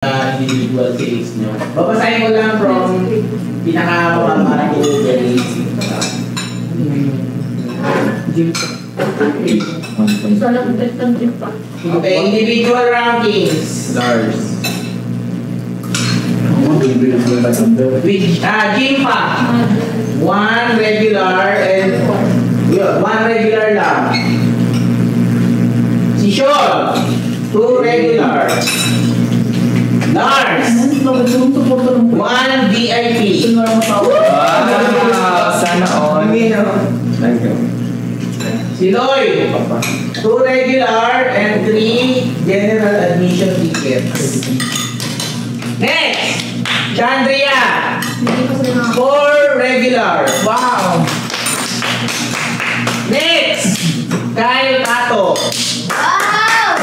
individual case nyo. Babasahin ko lang from pinaka-mababa to very easy. Okay, individual rankings. Stars. Which, Jimpa. One regular and one regular lang. Si Sean. Two regular. Lars. One VIP. Sana all. Thank you. Si Lloyd. Two regular and three general admission tickets. Next. Chandria. Four regular. Wow. Next. Kyle Tato. Wow!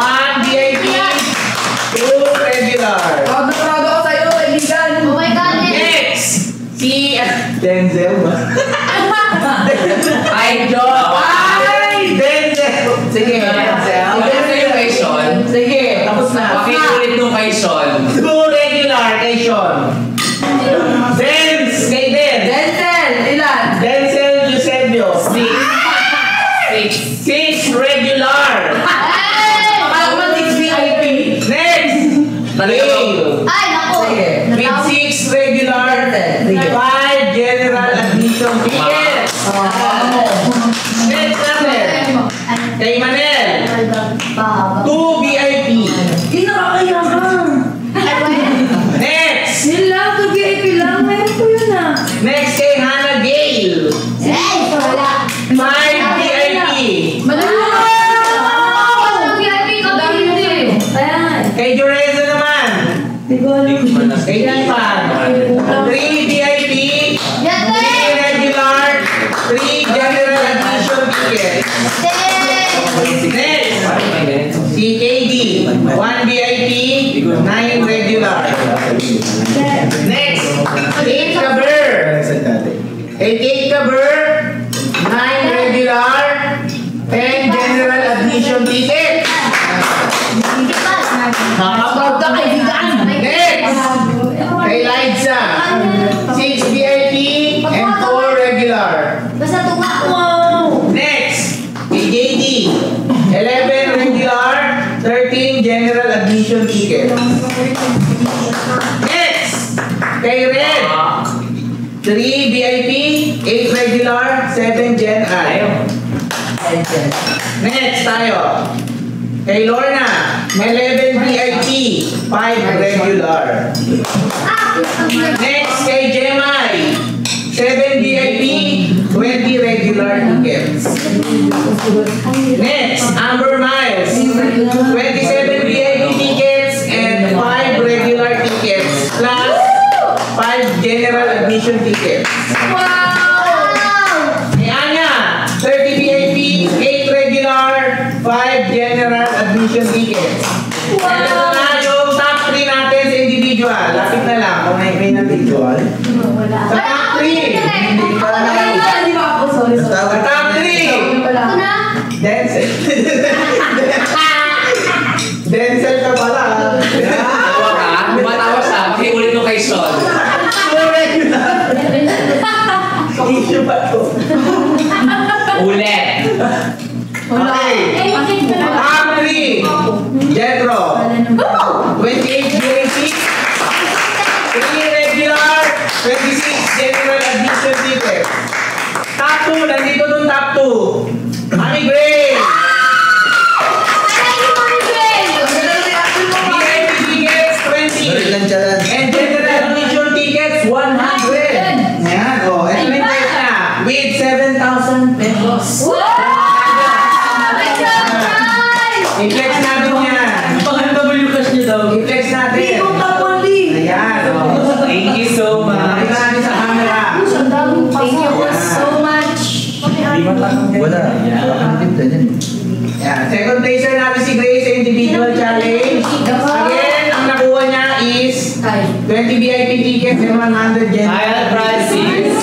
One VIP. Two regular. Proud ako sa'yo, kaibigan. Oh my God! Next. Si Denzel ba? Idol! Ay! Denzel! Sige, Denzel. Ano yung kay Sean? Sige, tapos na. Pakiulit nung kay Sean. Two regular kay Sean. Denz kay Denz. Denzel! Ilan? Denzel Eusebio. Six regular. Akala ko man 6 VIP. Next. Dale. Ay, naku! With six regular. Five general admission tickets. Next natin. Kay Manel. Two VIP. Hindi nakakaya ka. Next. Yun lang, 2 VIP lang. Meron po yun ah. Next kay Hannah Gale. Ay, wala. Five VIP. Madali. Kay Joreza naman. Kay Tipan. 3 VIP. Three regular. 3 general admission tickets. Next. Si KD. 1 VIP. 9 regular. Next. Kate Caber. Kay Kate Caber. 9 regular. 10 general admission tickets. Nakapag ka kaibigan. Next. Kay Liza. 6 VIP and 4 regular. Basta tuwa. Next. Kay JD. 11 regular. 13 general admission tickets. Next. Kay Red. 3 VIP. 8 regular. 7 Gen I. Next tayo. Kay Lorna, 11 VIP, 5 regular. Next kay Jemai, 7 VIP, 20 regular tickets. Next, Amber Miles, 27 VIP tickets and 5 regular tickets plus 5 general admission tickets. Kay Anya, 30 VIP, 8 regular, 5 general admission tickets. Wow! Ito na yung top 3 natin sa individual. Lapit na lang kung may individual. Sa top 3. Hindi ba ako? Sorry. Sa top 3. Ito na. Denzel. Denzel ka pala. Tawa ka? Matawa siya. Pakiulit nung kay Sean. Issue ba ito? Ulit. Okay. Top 3. Jetro. 28 VIP. 3 regular. 26 general admission tickets. Top 2. Nandito dun top 2. Mami Grace. VIP tickets 20. And general admission tickets 100. Ayan. Oh, ito na yung price na. With 7,000 pesos. I-flex natin yan. Pang-W cash niyo daw. I-flex natin. Hindi mo kapuli. Ayan. Oh. Thank you so much. Pakita natin sa camera. Thank you so much. Wala. Ayan. Second placer natin si Grace sa individual challenge. Again, ang nakuha niya is 20 VIP tickets and 100 general. Kyle Francis.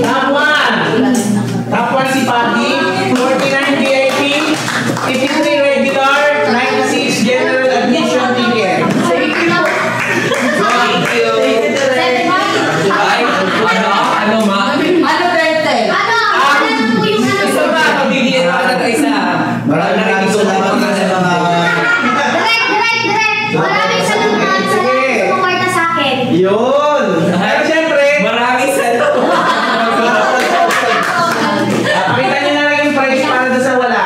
Top 1. Top 1 si Patty. 49 VIP. 53 regular. 96 general admission tickets. Maraming salamat sa lahat ng sumaporta sa akin. Yun! Pero syempre, Maraming salamat. pakita nyo na lang yung price para doon sa wala.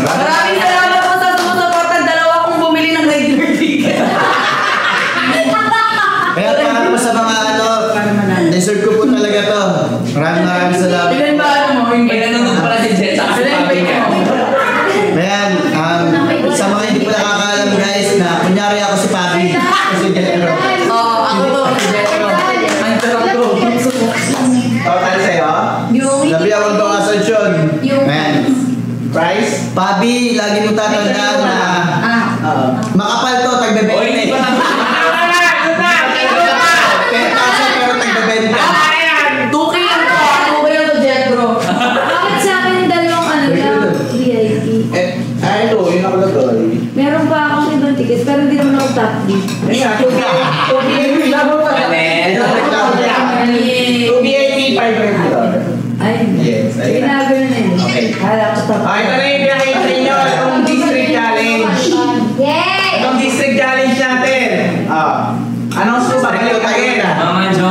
Maraming salamat po sa sumusuporta. Dalawa kong bumili ng regular ticket. Kaya para po sa mga deserve ko po talaga to. Maraming salamat. Ilan ba ano mo? May nanonood pala si Jet sa Ilan ba mo? Ayan, sa mga hindi pa nakakaalam guys na kunyari ako si Papi. Kasi Jetro. Oo, ako to. Si Jetro. Ang sarap to. Total sa'yo. Labi ako ito asensyon. Yung- Ayan. Price? Papi, lagi mo tatandaan na makapal to, tagbe-20. Oy, hindi pa lang. Pero tagbe-20. 2K lang to. 2K lang to, Jetro. Bakit sa akin dalawang ano lang, VIP? Ay, ito, yun ako lagay. Meron pa akong ibang ticket pero hindi naman ako top lead. Ayun nga, 2 labo pa. Amen. 2 VIP, 5 regular. Ay, Yes, ayun na. ginagawa na yun. Okay. Kala ko top. Ah, ito na yung pinakita sa inyo, itong district challenge. Yay! Itong district challenge natin. Announce ko ba kayo again? Mama Jo.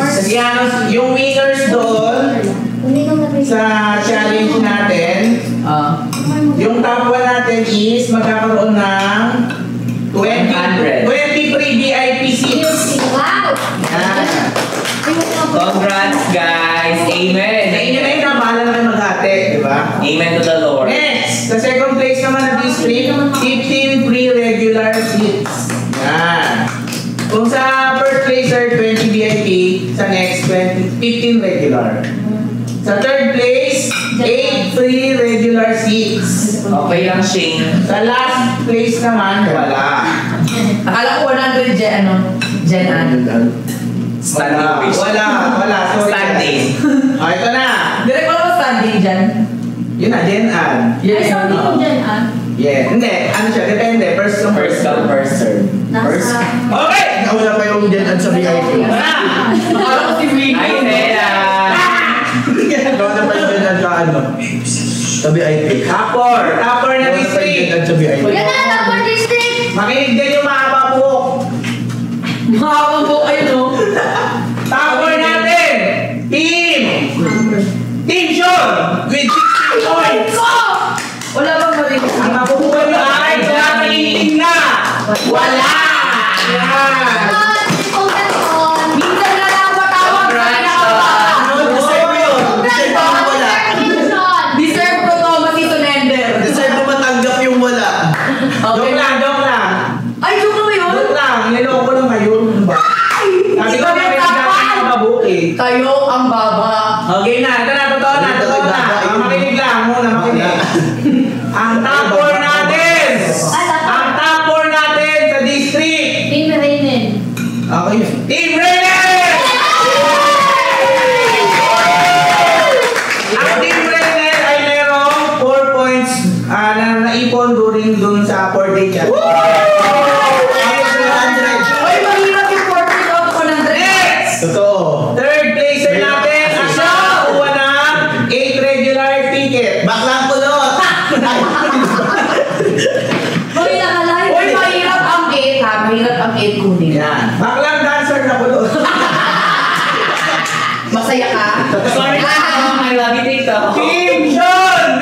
Sige, announce yung winners doon sa challenge natin. Yung top 1 natin is magkakaroon ng 20 free VIP seats. Wow! Yan. Congrats, guys. Amen. Sa inyo na yun, bahala na kayo maghati, di ba? Amen to the Lord. Next, sa second place naman na district, 15 free regular seats. Yan. Kung sa first place are 20 VIP, sa next 15 regular. Sa third place, 8 free regular seats. Okay lang, Shane. Sa last place naman, wala. Akala ko 100 Gen Standing fish. Wala. Sorry. Standing. Ito na. Direct wala ba standing dyan? Yun na, Gen Ad. Ay, sabi ko dyan ah. Yeah. Hindi. Ano siya? Depende. First come, First come, first serve. Nasa... Okay! Nauna pa yung Jetro sa VIP. Akala ko si Vicky. Ay, Nela. Nauna pa yung Jetro sa ano? Sa VIP. Tapor na Nauna pa yung district. Jetro sa VIP. Yan na, Tapor District! Makinig din yung mahaba buhok. Mahawang po kayo, no? Tapor natin! Team Sean! With 60 points! Wala bang mali? Ang makukuha nyo ay tumatingin na! Wala! Yan! Minsan na lang matawag sa Deserve mo yun. Deserve mo wala. Deserve ko to, masisunender. Deserve mo matanggap yung wala. Okay Joke lang, joke lang. Ay, joke na ba yun? Joke lang, niloko lang kayo. Sabi ko, may pinagkakain ang mabuti. Kayo ang baba. Okay na, ito na, totoo na. Makinig lang muna, makinig. Ang top 4 natin! Ang top 4 natin sa district! Team Rainen. Okay. Team Rainer! Ang Team Rainer ay merong 4 points na naipon during dun sa 4-day challenge. Ay, mahirap yung 40 out of 100. Next! Totoo. Third placer natin ang nakakuha ng 8 regular ticket. Baklang kulot. Hoy, nakalive. Uy, mahirap ang 8 ha. Mahirap ang 8 kunin. Yan. Baklang dancer na po doon. Masaya ka? Sorry na. I love you, TikTok. Team Sean!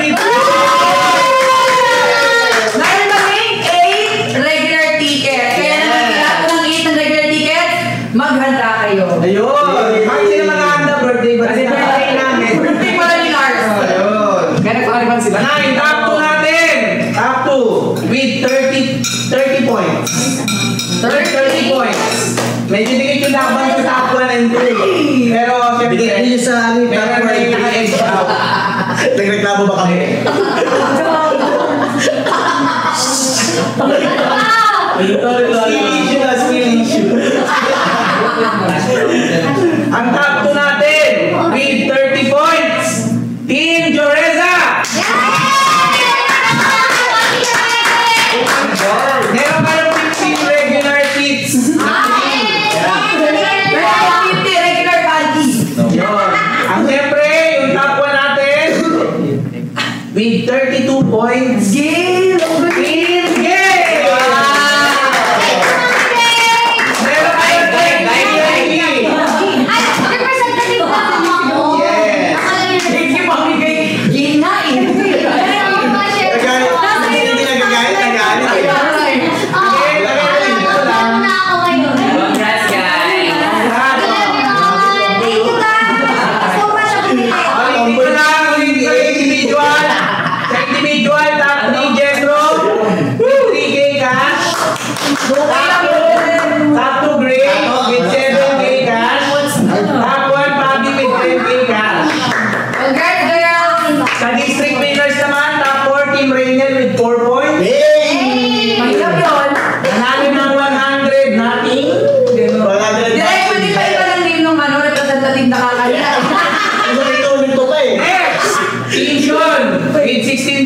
Meron kaming 8 regular ticket. Kaya naman lahat ng 8 ng regular ticket, maghanda kayo. Ayun! Bakit sila mag-handa birthday ba? Kasi birthday namin. Birthday pala ni Lars. Ayun. Kaya nagpakalipan sila. Sana yung top 2 natin. Top 2 with 30 points. 30 points. Medyo dikit yung laban sa top 1 and 2. Pero Bigyan siyempre, niyo sa amin. meron na yung naka-edge out. Nagreklamo ba kami? Skill issue na, skill issue. Ang top 2 natin with 30 points. Team Joreza! Meron kayong 15 regular seats. Meron 50 regular panties. Yun. Ang siyempre, yung top 1 natin with 32 points. Yay! Team Gay!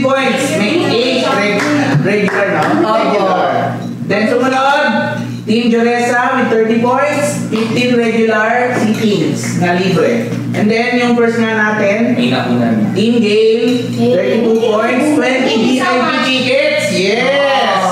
points. May 8 regular, no? Regular. Then sumunod, Team Joresa with 30 points, 15 regular, si Teams na libre. And then yung first nga natin, May nakunan. Team Game, 32 points, 20 VIP tickets. Yes!